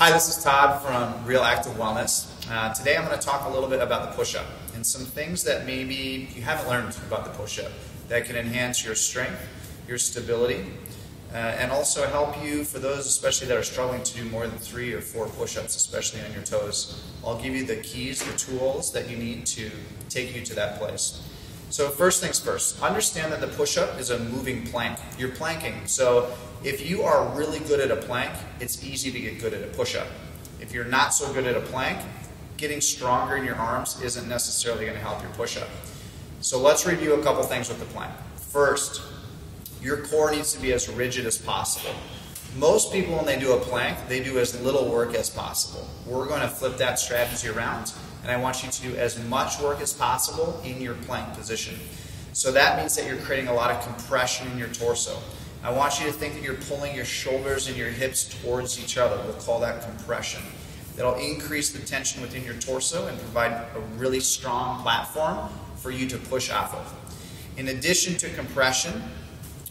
Hi, this is Todd from Real Active Wellness. Today I'm going to talk a little bit about the push-up and some things that maybe you haven't learned about the push-up that can enhance your strength, your stability, and also help you, for those especially that are struggling to do more than 3 or 4 push-ups, especially on your toes. I'll give you the keys, the tools that you need to take you to that place. So first things first, understand that the push-up is a moving plank. You're planking. So if you are really good at a plank, it's easy to get good at a push-up. If you're not so good at a plank, getting stronger in your arms isn't necessarily going to help your push-up. So let's review a couple things with the plank. First, your core needs to be as rigid as possible. Most people, when they do a plank, they do as little work as possible. We're going to flip that strategy around, and I want you to do as much work as possible in your plank position. So that means that you're creating a lot of compression in your torso. I want you to think that you're pulling your shoulders and your hips towards each other. We'll call that compression. That'll increase the tension within your torso and provide a really strong platform for you to push off of. In addition to compression,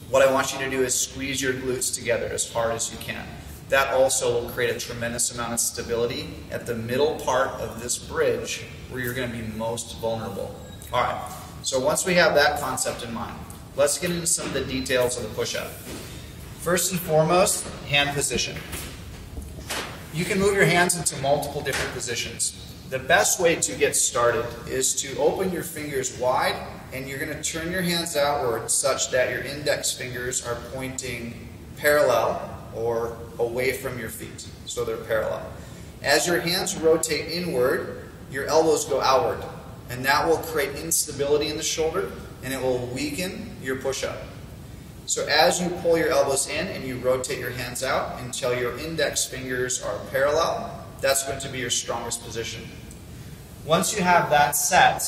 what I want you to do is squeeze your glutes together as hard as you can. That also will create a tremendous amount of stability at the middle part of this bridge where you're going to be most vulnerable. All right, so once we have that concept in mind, let's get into some of the details of the push-up. First and foremost, hand position. You can move your hands into multiple different positions. The best way to get started is to open your fingers wide, and you're going to turn your hands outward such that your index fingers are pointing parallel or away from your feet, so they're parallel. As your hands rotate inward, your elbows go outward, and that will create instability in the shoulder, and it will weaken your push-up. So as you pull your elbows in and you rotate your hands out until your index fingers are parallel, that's going to be your strongest position. Once you have that set,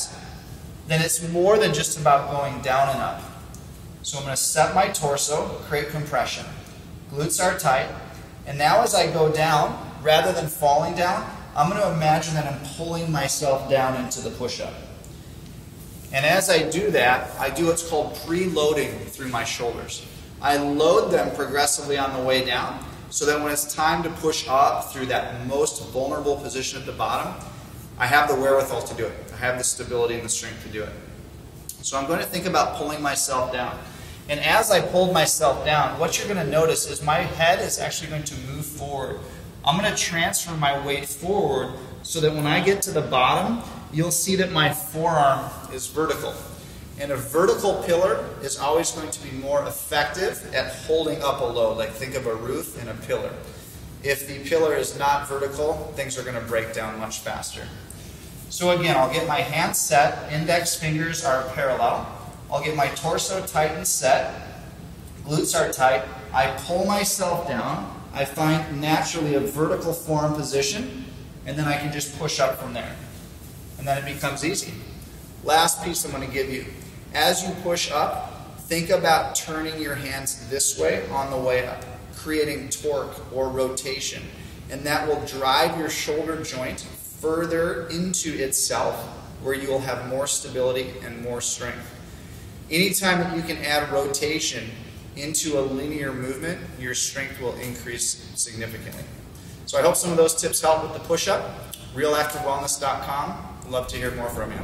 then it's more than just about going down and up. So I'm going to set my torso, create compression. Glutes are tight, and now as I go down, rather than falling down, I'm going to imagine that I'm pulling myself down into the push-up. And as I do that, I do what's called preloading through my shoulders. I load them progressively on the way down, so that when it's time to push up through that most vulnerable position at the bottom, I have the wherewithal to do it. I have the stability and the strength to do it. So I'm going to think about pulling myself down. And as I pulled myself down, what you're going to notice is my head is actually going to move forward. I'm going to transfer my weight forward so that when I get to the bottom, you'll see that my forearm is vertical. And a vertical pillar is always going to be more effective at holding up a load. Like think of a roof and a pillar. If the pillar is not vertical, things are going to break down much faster. So again, I'll get my hands set, index fingers are parallel. I'll get my torso tight and set, glutes are tight. I pull myself down. I find naturally a vertical form position, and then I can just push up from there. And then it becomes easy. Last piece I'm going to give you. As you push up, think about turning your hands this way on the way up, creating torque or rotation. And that will drive your shoulder joint further into itself, where you will have more stability and more strength. Anytime that you can add rotation into a linear movement, your strength will increase significantly. So I hope some of those tips help with the push-up. RealActiveWellness.com. Love to hear more from you.